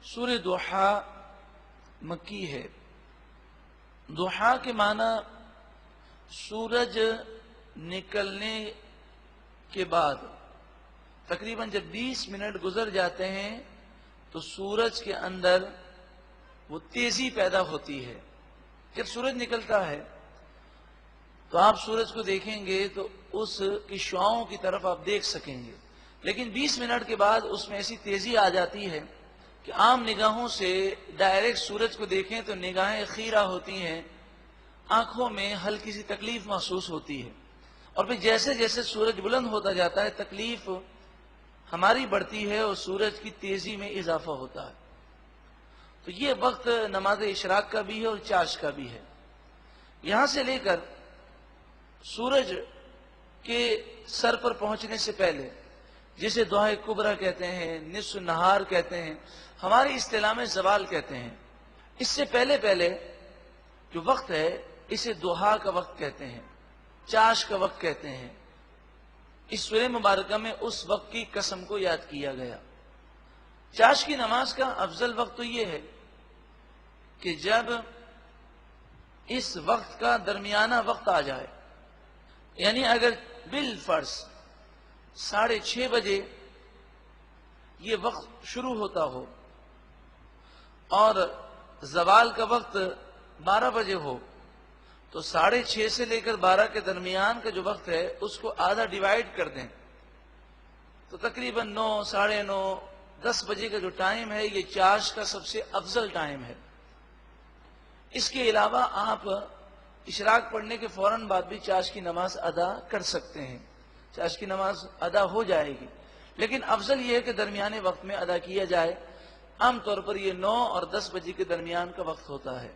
سورہ دوحا مکی ہے۔ دوحا کے معنی سورج نکلنے کے بعد تقریباً جب 20 منٹ گزر جاتے ہیں تو سورج کے اندر وہ تیزی پیدا ہوتی ہے۔ جب سورج نکلتا ہے تو آپ سورج کو دیکھیں گے تو اس کی شعاؤں کی طرف آپ دیکھ سکیں گے، لیکن 20 منٹ کے بعد اس میں ایسی تیزی آ جاتی ہے کہ عام نگاہوں سے ڈائریکٹ سورج کو دیکھیں تو نگاہیں خیرہ ہوتی ہیں، آنکھوں میں ہلکی سی تکلیف محسوس ہوتی ہے، اور پھر جیسے جیسے سورج بلند ہوتا جاتا ہے تکلیف ہماری بڑھتی ہے اور سورج کی تیزی میں اضافہ ہوتا ہے۔ تو یہ وقت نماز اشراق کا بھی ہے اور چاش کا بھی ہے۔ یہاں سے لے کر سورج کے سر پر پہنچنے سے پہلے، جسے دوحہ کبریٰ کہتے ہیں، نصف نہار کہتے ہیں، ہماری اصطلاح میں زوال کہتے ہیں، اس سے پہلے جو وقت ہے اسے دوحا کا وقت کہتے ہیں، چاش کا وقت کہتے ہیں۔ اس سورہ مبارکہ میں اس وقت کی قسم کو یاد کیا گیا۔ چاش کی نماز کا افضل وقت تو یہ ہے کہ جب اس وقت کا درمیانہ وقت آ جائے، یعنی اگر بالفرض 6:30 بجے یہ وقت شروع ہوتا ہو اور زوال کا وقت 12 بجے ہو تو 6:30 سے لے کر 12 کے درمیان کا جو وقت ہے اس کو آدھا ڈیوائیڈ کر دیں تو تقریباً 9، 9:30، 10 بجے کا جو ٹائم ہے یہ چاش کا سب سے افضل ٹائم ہے۔ اس کے علاوہ آپ اشراق پڑھنے کے فوراً بعد بھی چاش کی نماز ادا کر سکتے ہیں، چاش کی نماز ادا ہو جائے گی، لیکن افضل یہ ہے کہ درمیانے وقت میں ادا کیا جائے۔ عام طور پر یہ 9 اور 10 بجے کے درمیان کا وقت ہوتا ہے۔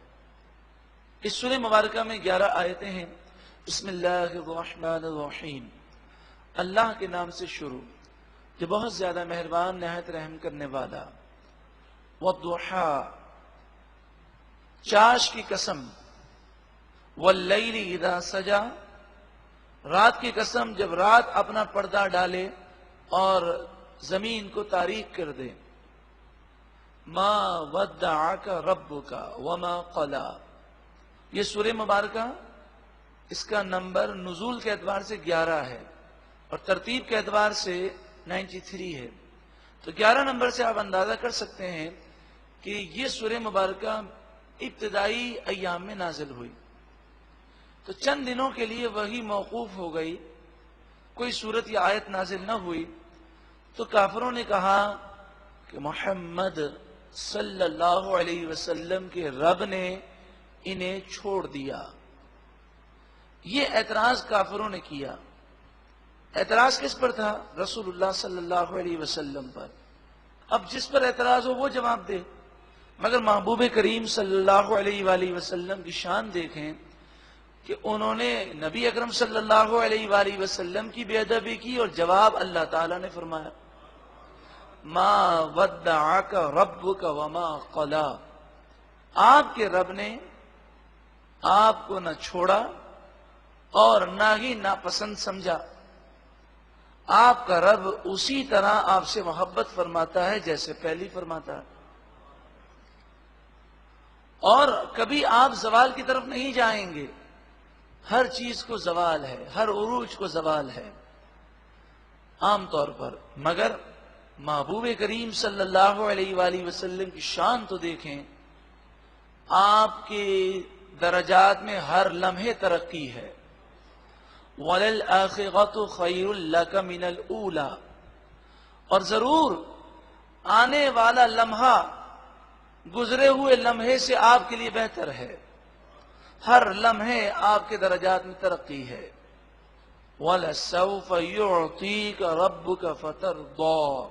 اس سورہ مبارکہ میں 11 آیتیں ہیں۔ بسم اللہ الرحمن الرحیم، اللہ کے نام سے شروع جو بہت زیادہ مہربان نہایت رحم کرنے والا۔ والضحی، چاش کی قسم، واللیل اذا سجا، رات کی قسم جب رات اپنا پردہ ڈالے اور زمین کو تاریک کر دے۔ ما ودعک ربک وما قلی، یہ سورہ مبارکہ اس کا نمبر نزول کے اعتبار سے 11 ہے اور ترتیب کے اعتبار سے 93 ہے، تو 11 نمبر سے آپ اندازہ کر سکتے ہیں کہ یہ سورہ مبارکہ ابتدائی ایام میں نازل ہوئی، تو چند دنوں کے لیے وہی موقوف ہو گئی، کوئی سورت یا آیت نازل نہ ہوئی، تو کافروں نے کہا کہ محمد صلی اللہ علیہ وسلم کے رب نے انہیں چھوڑ دیا۔ یہ اعتراض کافروں نے کیا۔ اعتراض کس پر تھا؟ رسول اللہ صلی اللہ علیہ وسلم پر۔ اب جس پر اعتراض ہو وہ جواب دے، مگر محبوب کریم صلی اللہ علیہ وآلہ وسلم کی شان دیکھیں کہ انہوں نے نبی اکرم صلی اللہ علیہ وآلہ وسلم کی بے ادبی کی اور جواب اللہ تعالیٰ نے فرمایا ما ودعک ربک وما قلی، آپ کے رب نے آپ کو نہ چھوڑا اور نہ ہی ناپسند سمجھا۔ آپ کا رب اسی طرح آپ سے محبت فرماتا ہے جیسے پہلی فرماتا ہے، اور کبھی آپ زوال کی طرف نہیں جائیں گے۔ ہر چیز کو زوال ہے، ہر عروج کو زوال ہے عام طور پر، مگر محبوب کریم صلی اللہ علیہ وآلہ وسلم کی شان تو دیکھیں، آپ کے درجات میں ہر لمحے ترقی ہے۔ وَلَلْآخِرَةُ خَيْرٌ لَكَ مِنَ الْأُولَى، اور ضرور آنے والا لمحہ گزرے ہوئے لمحے سے آپ کے لیے بہتر ہے، ہر لمحے آپ کے درجات میں ترقی ہے۔ وَلَسَوْفَ يُعْطِيكَ رَبُّكَ فَتَرْضَىٰ،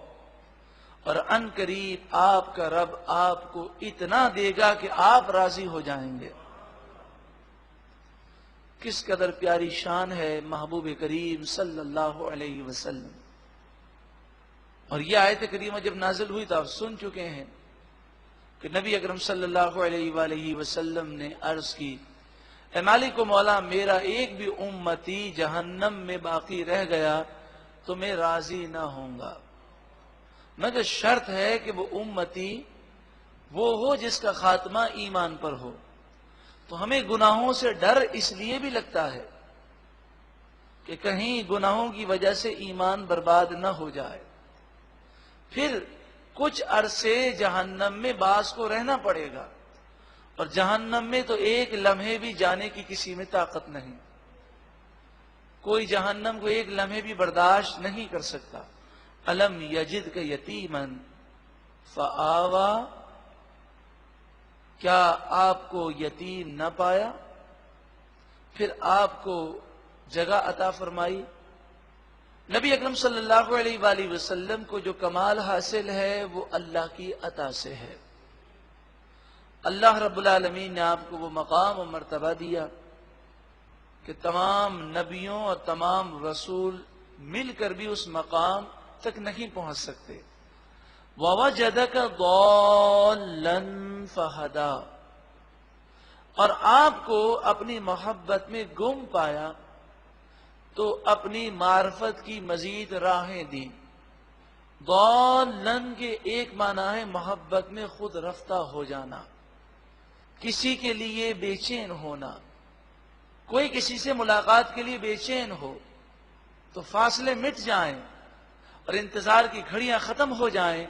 اور ان قریب آپ کا رب آپ کو اتنا دے گا کہ آپ راضی ہو جائیں گے۔ کس قدر پیاری شان ہے محبوب کریم صلی اللہ علیہ وسلم۔ اور یہ آیت کریمہ جب نازل ہوئی تو آپ سن چکے ہیں کہ نبی اکرم صلی اللہ علیہ وآلہ وسلم نے عرض کی اے مالک و مولا، میرا ایک بھی امتی جہنم میں باقی رہ گیا تو میں راضی نہ ہوں گا، مگر شرط ہے کہ وہ امتی وہ ہو جس کا خاتمہ ایمان پر ہو. تو ہمیں گناہوں سے ڈر اس لیے بھی لگتا ہے کہ کہیں گناہوں کی وجہ سے ایمان برباد نہ ہو جائے. پھر کچھ عرصے جہنم میں بعض کو رہنا پڑے گا، اور جہنم میں تو ایک لمحے بھی جانے کی کسی میں طاقت نہیں. کوئی جہنم کو ایک لمحے بھی برداشت نہیں کر سکتا. الم یجدک یتیما فآوا، کیا آپ کو یتیم نہ پایا پھر آپ کو جگہ عطا فرمائی. نبی اکرم صلی اللہ علیہ وآلہ وسلم کو جو کمال حاصل ہے وہ اللہ کی عطا سے ہے. اللہ رب العالمین نے آپ کو وہ مقام و مرتبہ دیا کہ تمام نبیوں اور تمام رسول مل کر بھی اس مقام تک نہیں پہنچ سکتے. وَوَجَدَكَ ضَالًّا فَهَدَىٰ، اور آپ کو اپنی محبت میں گم پایا تو اپنی معرفت کی مزید راہیں دی. ضَالًّا کے ایک معنی ہے محبت میں خود رفتہ ہو جانا، کسی کے لیے بے چین ہونا. کوئی کسی سے ملاقات کے لیے بے چین ہو تو فاصلے مٹ جائیں اور انتظار کی گھڑیاں ختم ہو جائیں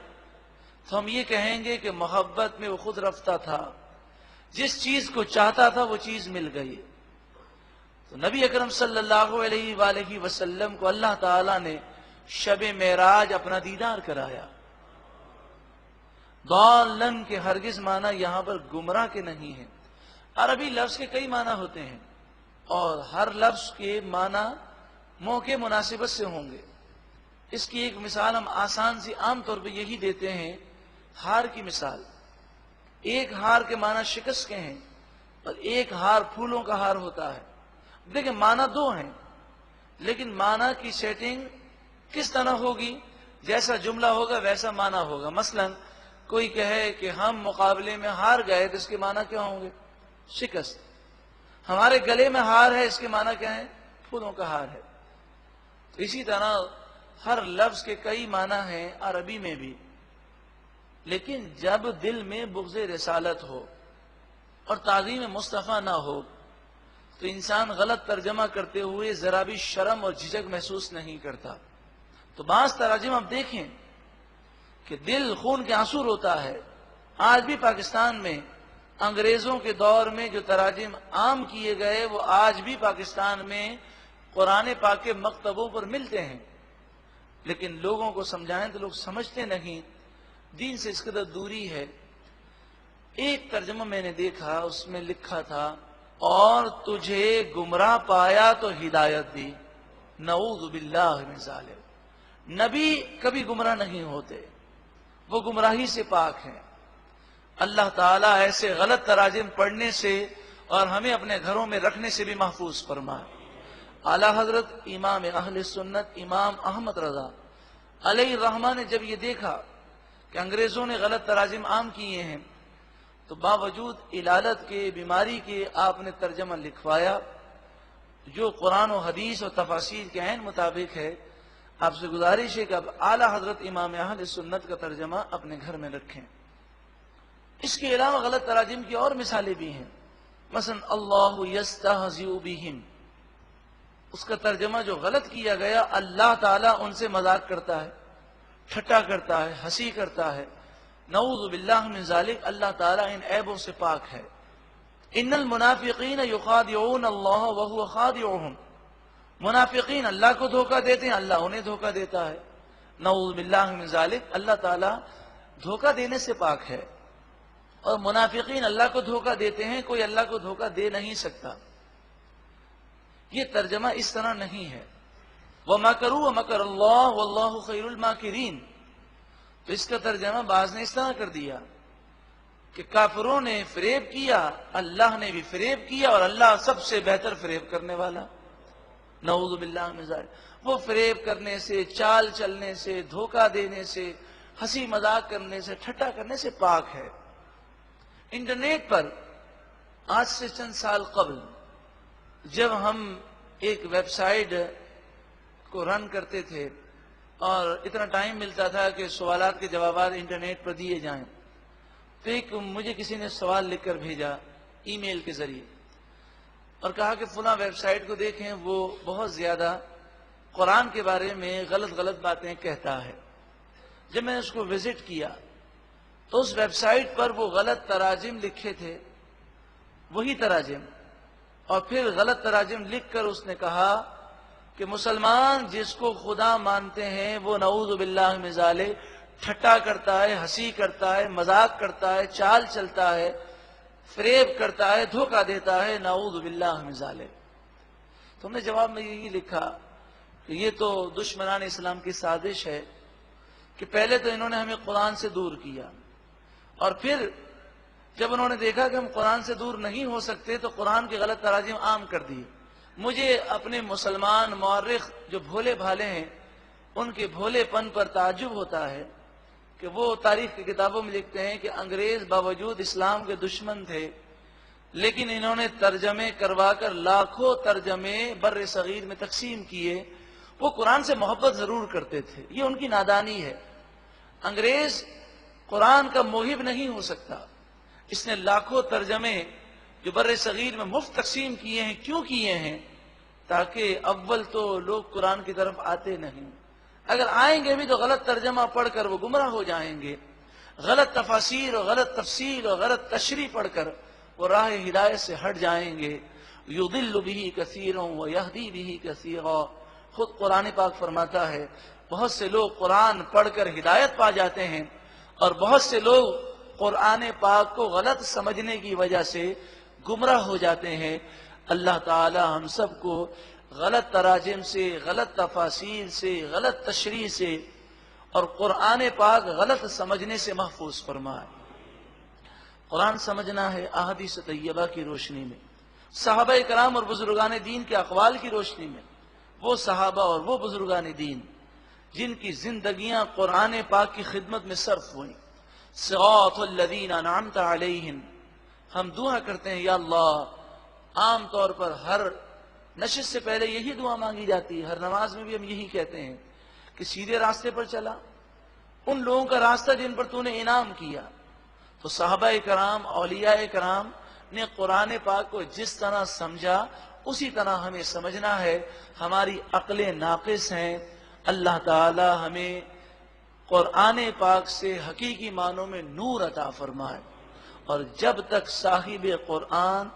تو ہم یہ کہیں گے کہ محبت میں وہ خود رفتہ تھا، جس چیز کو چاہتا تھا وہ چیز مل گئی. تو نبی اکرم صلی اللہ علیہ وآلہ وسلم کو اللہ تعالی نے شب معراج اپنا دیدار کرایا. ضالن کے ہرگز معنی یہاں پر گمراہ کے نہیں ہے. عربی لفظ کے کئی معنی ہوتے ہیں اور ہر لفظ کے معنی موقع مناسبت سے ہوں گے. اس کی ایک مثال ہم آسان سی عام طور پہ یہی دیتے ہیں، ہار کی مثال. ایک ہار کے معنی شکست کے ہیں اور ایک ہار پھولوں کا ہار ہوتا ہے. دیکھیں معنی دو ہیں لیکن معنی کی سیٹنگ کس طرح ہوگی، جیسا جملہ ہوگا ویسا معنی ہوگا. مثلا کوئی کہے کہ ہم مقابلے میں ہار گئے تو اس کے معنی کیا ہوں گے؟ شکست. ہمارے گلے میں ہار ہے، اس کے معنی کیا ہے؟ پھولوں کا ہار ہے. تو اسی طرح ہر لفظ کے کئی معنی ہیں عربی میں بھی، لیکن جب دل میں بغض رسالت ہو اور تعظیم مصطفیٰ نہ ہو تو انسان غلط ترجمہ کرتے ہوئے ذرا بھی شرم اور جھجک محسوس نہیں کرتا. تو بعض تراجم آپ دیکھیں کہ دل خون کے آنسو روتا ہے. آج بھی پاکستان میں انگریزوں کے دور میں جو تراجم عام کیے گئے وہ آج بھی پاکستان میں قرآن پاک کے مکتبوں پر ملتے ہیں، لیکن لوگوں کو سمجھائیں تو لوگ سمجھتے نہیں. دین سے اس قدر دوری ہے. ایک ترجمہ میں نے دیکھا، اس میں لکھا تھا اور تجھے گمراہ پایا تو ہدایت دی. نعوذ باللہ من ذالک. نبی کبھی گمراہ نہیں ہوتے، وہ گمراہی سے پاک ہیں. اللہ تعالیٰ ایسے غلط تراجم پڑھنے سے اور ہمیں اپنے گھروں میں رکھنے سے بھی محفوظ فرمائے. اعلیٰ حضرت امام اہل سنت امام احمد رضا علیہ الرحمہ نے جب یہ دیکھا کہ انگریزوں نے غلط تراجم عام کیے ہیں تو باوجود علالت کے، بیماری کے، آپ نے ترجمہ لکھوایا جو قرآن و حدیث اور تفاسیر کے عین مطابق ہے. آپ سے گزارش ہے کہ اب اعلیٰ حضرت امام اہل سنت کا ترجمہ اپنے گھر میں رکھیں. اس کے علاوہ غلط تراجم کی اور مثالیں بھی ہیں. مثلا اللہ یستہزئ بہم، اس کا ترجمہ جو غلط کیا گیا، اللہ تعالیٰ ان سے مذاق کرتا ہے، ٹھٹا کرتا ہے، ہنسی کرتا ہے. نعوذ باللہ من ذالک. اللہ تعالیٰ ان عیبوں سے پاک ہے. ان المنافقین یخادعون اللہ وہو خادعهم، منافقین اللہ کو دھوکہ دیتے ہیں، اللہ انہیں دھوکہ دیتا ہے. نعوذ باللہ من ذالک. اللہ تعالیٰ دھوکہ دینے سے پاک ہے اور منافقین اللہ کو دھوکہ دیتے ہیں، کوئی اللہ کو دھوکہ دے نہیں سکتا. یہ ترجمہ اس طرح نہیں ہے. وَمَكَرُوا وَمَكَرَ اللَّهُ وَاللَّهُ خَيْرُ الْمَاكِرِينَ. تو اس کا ترجمہ بعض نے اس طرح کر دیا کہ کافروں نے فریب کیا، اللہ نے بھی فریب کیا اور اللہ سب سے بہتر فریب کرنے والا. نعوذ باللہ من ذالک. وہ فریب کرنے سے، چال چلنے سے، دھوکہ دینے سے، ہنسی مذاق کرنے سے، ٹھٹا کرنے سے پاک ہے. انٹرنیٹ پر آج سے چند سال قبل جب ہم ایک ویب سائٹ کو رن کرتے تھے اور اتنا ٹائم ملتا تھا کہ سوالات کے جوابات انٹرنیٹ پر دیے جائیں، تو ایک مجھے کسی نے سوال لکھ کر بھیجا ای میل کے ذریعے اور کہا کہ فلاں ویب سائٹ کو دیکھیں، وہ بہت زیادہ قرآن کے بارے میں غلط باتیں کہتا ہے۔ جب میں نے اس کو وزٹ کیا تو اس ویب سائٹ پر وہ غلط تراجم لکھے تھے، وہی تراجم، اور پھر غلط تراجم لکھ کر اس نے کہا کہ مسلمان جس کو خدا مانتے ہیں وہ نعوذ باللہ من ذالک ٹھٹا کرتا ہے، ہنسی کرتا ہے، مذاق کرتا ہے، چال چلتا ہے، فریب کرتا ہے، دھوکہ دیتا ہے، نعوذ باللہ من ذالک۔ تو ہم نے جواب میں یہی لکھا کہ یہ تو دشمنان اسلام کی سازش ہے کہ پہلے تو انہوں نے ہمیں قرآن سے دور کیا، اور پھر جب انہوں نے دیکھا کہ ہم قرآن سے دور نہیں ہو سکتے تو قرآن کے غلط تراجم عام کر دیے۔ مجھے اپنے مسلمان مورخ جو بھولے بھالے ہیں ان کے بھولے پن پر تعجب ہوتا ہے کہ وہ تاریخ کی کتابوں میں لکھتے ہیں کہ انگریز باوجود اسلام کے دشمن تھے، لیکن انہوں نے ترجمے کروا کر لاکھوں ترجمے بر صغیر میں تقسیم کیے۔ وہ قرآن سے محبت ضرور کرتے تھے، یہ ان کی نادانی ہے۔ انگریز قرآن کا محب نہیں ہو سکتا، اس نے لاکھوں ترجمے جو بر صغیر میں مفت تقسیم کیے ہیں، کیوں کیے ہیں؟ تاکہ اول تو لوگ قرآن کی طرف آتے نہیں، اگر آئیں گے بھی تو غلط ترجمہ پڑھ کر وہ گمراہ ہو جائیں گے، غلط تفاسیر اور غلط تفسیر اور غلط تشریح پڑھ کر وہ راہ ہدایت سے ہٹ جائیں گے۔ یضل بہ کثیرا ویہدی بہ کثیرا، خود قرآن پاک فرماتا ہے بہت سے لوگ قرآن پڑھ کر ہدایت پا جاتے ہیں اور بہت سے لوگ قرآن پاک کو غلط سمجھنے کی وجہ سے گمراہ ہو جاتے ہیں۔ اللہ تعالی ہم سب کو غلط تراجم سے، غلط تفاسیر سے، غلط تشریح سے اور قرآن پاک غلط سمجھنے سے محفوظ فرمائے۔ قرآن سمجھنا ہے احادیث طیبہ کی روشنی میں، صحابہ کرام اور بزرگان دین کے اقوال کی روشنی میں۔ وہ صحابہ اور وہ بزرگان دین جن کی زندگیاں قرآن پاک کی خدمت میں صرف ہوئیں۔ صراط الذین انعمت علیہم، ہم دعا کرتے ہیں یا اللہ، عام طور پر ہر نشست سے پہلے یہی دعا مانگی جاتی ہے، ہر نماز میں بھی ہم یہی کہتے ہیں کہ سیدھے راستے پر چلا، ان لوگوں کا راستہ جن پر تو نے انعام کیا۔ تو صحابہ کرام، اولیاء کرام نے قرآن پاک کو جس طرح سمجھا اسی طرح ہمیں سمجھنا ہے۔ ہماری عقلیں ناقص ہیں، اللہ تعالی ہمیں قرآن پاک سے حقیقی معنوں میں نور عطا فرمائے، اور جب تک صاحب قرآن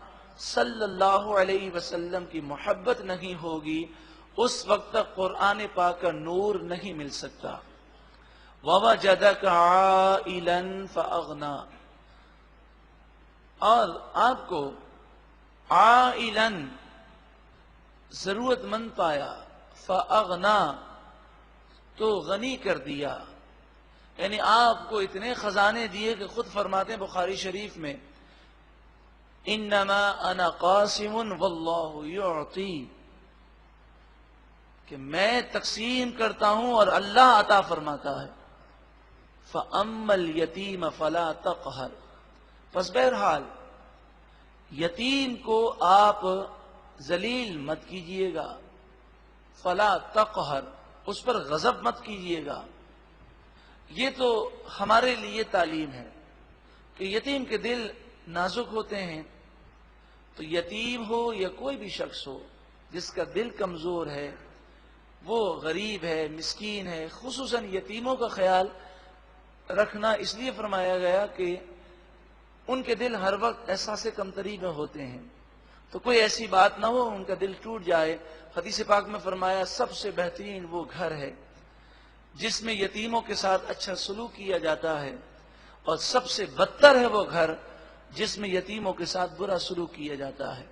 صلی اللہ علیہ وسلم کی محبت نہیں ہوگی اس وقت تک قرآن پاک کا نور نہیں مل سکتا۔ وَوَجَدَكَ عَائِلًا فَأَغْنَى، اور آپ کو عائلاً ضرورت مند پایا، فَأَغْنَى تو غنی کر دیا، یعنی آپ کو اتنے خزانے دیے کہ خود فرماتے ہیں بخاری شریف میں انما انا قاسم واللہ یعطی، کہ میں تقسیم کرتا ہوں اور اللہ عطا فرماتا ہے۔ فَأَمَّا الْيَتِيمَ فَلَا تَقْهَرْ، پس بہرحال یتیم کو آپ ذلیل مت کیجئے گا، فَلَا تَقْهَرْ، اس پر غضب مت کیجئے گا۔ یہ تو ہمارے لیے تعلیم ہے کہ یتیم کے دل نازک ہوتے ہیں، تو یتیم ہو یا کوئی بھی شخص ہو جس کا دل کمزور ہے، وہ غریب ہے، مسکین ہے، خصوصاً یتیموں کا خیال رکھنا اس لیے فرمایا گیا کہ ان کے دل ہر وقت احساس کمتری میں ہوتے ہیں، تو کوئی ایسی بات نہ ہو ان کا دل ٹوٹ جائے۔ حدیث پاک میں فرمایا سب سے بہترین وہ گھر ہے جس میں یتیموں کے ساتھ اچھا سلوک کیا جاتا ہے، اور سب سے بدتر ہے وہ گھر جس میں یتیموں کے ساتھ برا سلوک کیا جاتا ہے۔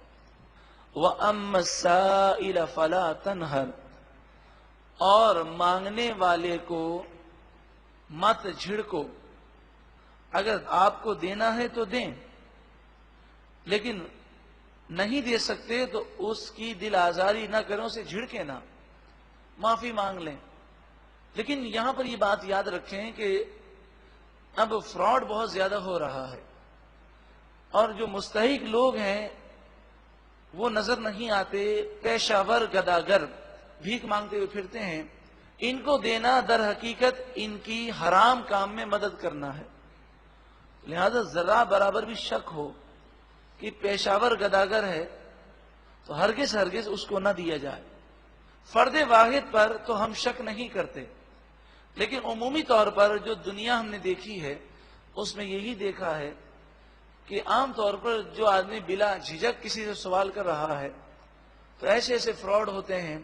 وَأَمَّا السَّائِلَ فَلَا تَنْهَرْ، اور مانگنے والے کو مت جھڑکو، اگر آپ کو دینا ہے تو دیں، لیکن نہیں دے سکتے تو اس کی دل آزاری نہ کریں، اسے جھڑکیں نہ، معافی مانگ لیں۔ لیکن یہاں پر یہ بات یاد رکھیں کہ اب فراڈ بہت زیادہ ہو رہا ہے، اور جو مستحق لوگ ہیں وہ نظر نہیں آتے، پیشہ ور گداگر بھیک مانگتے ہوئے پھرتے ہیں، ان کو دینا در حقیقت ان کی حرام کام میں مدد کرنا ہے۔ لہذا ذرا برابر بھی شک ہو کہ پیشاور گداگر ہے تو ہرگز اس کو نہ دیا جائے. فرد واحد پر تو ہم شک نہیں کرتے، لیکن عمومی طور پر جو دنیا ہم نے دیکھی ہے اس میں یہی دیکھا ہے کہ عام طور پر جو آدمی بلا جھجک کسی سے سوال کر رہا ہے تو ایسے فراڈ ہوتے ہیں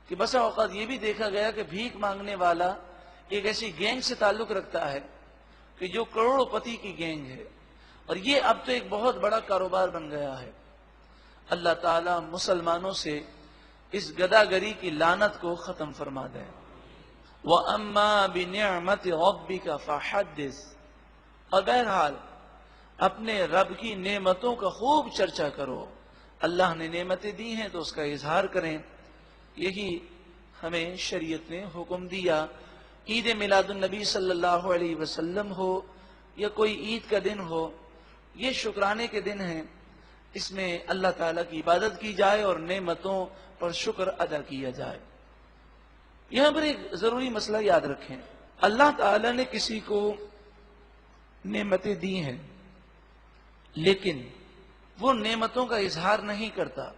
کہ بسا اوقات یہ بھی دیکھا گیا کہ بھیک مانگنے والا ایک ایسی گینگ سے تعلق رکھتا ہے کہ جو کروڑوں پتی کی گینگ ہے، اور یہ اب تو ایک بہت بڑا کاروبار بن گیا ہے. اللہ تعالیٰ مسلمانوں سے اس گداگری کی لعنت کو ختم فرما دے. وَأَمَّا بِنِعْمَةِ رَبِّكَ فَحَدِّثْ، اور بہرحال اپنے رب کی نعمتوں کا خوب چرچا کرو. اللہ نے نعمتیں دی ہیں تو اس کا اظہار کریں. یہی ہمیں شریعت نے حکم دیا. عید میلاد النبی صلی اللہ علیہ وسلم ہو یا کوئی عید کا دن ہو، یہ شکرانے کے دن ہیں. اس میں اللہ تعالیٰ کی عبادت کی جائے اور نعمتوں پر شکر ادا کیا جائے. یہاں پر ایک ضروری مسئلہ یاد رکھیں. اللہ تعالیٰ نے کسی کو نعمتیں دی ہیں لیکن وہ نعمتوں کا اظہار نہیں کرتا،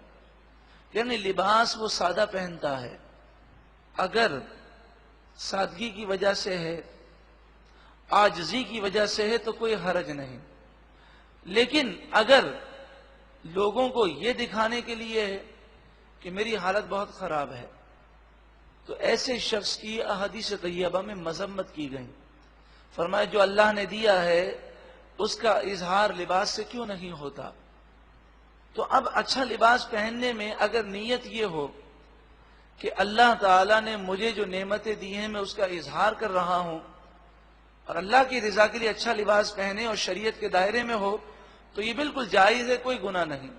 یعنی لباس وہ سادہ پہنتا ہے. اگر سادگی کی وجہ سے ہے، عاجزی کی وجہ سے ہے تو کوئی حرج نہیں، لیکن اگر لوگوں کو یہ دکھانے کے لیے ہے کہ میری حالت بہت خراب ہے تو ایسے شخص کی احادیث طیبہ میں مذمت کی گئی. فرمایا جو اللہ نے دیا ہے اس کا اظہار لباس سے کیوں نہیں ہوتا؟ تو اب اچھا لباس پہننے میں اگر نیت یہ ہو کہ اللہ تعالیٰ نے مجھے جو نعمتیں دی ہیں میں اس کا اظہار کر رہا ہوں اور اللہ کی رضا کے لیے اچھا لباس پہنے اور شریعت کے دائرے میں ہو تو یہ بالکل جائز ہے، کوئی گناہ نہیں.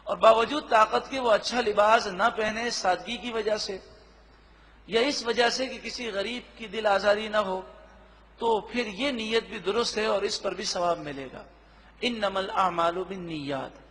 اور باوجود طاقت کے وہ اچھا لباس نہ پہنے سادگی کی وجہ سے یا اس وجہ سے کہ کسی غریب کی دل آزاری نہ ہو تو پھر یہ نیت بھی درست ہے اور اس پر بھی ثواب ملے گا. انما الاعمال بالنیات.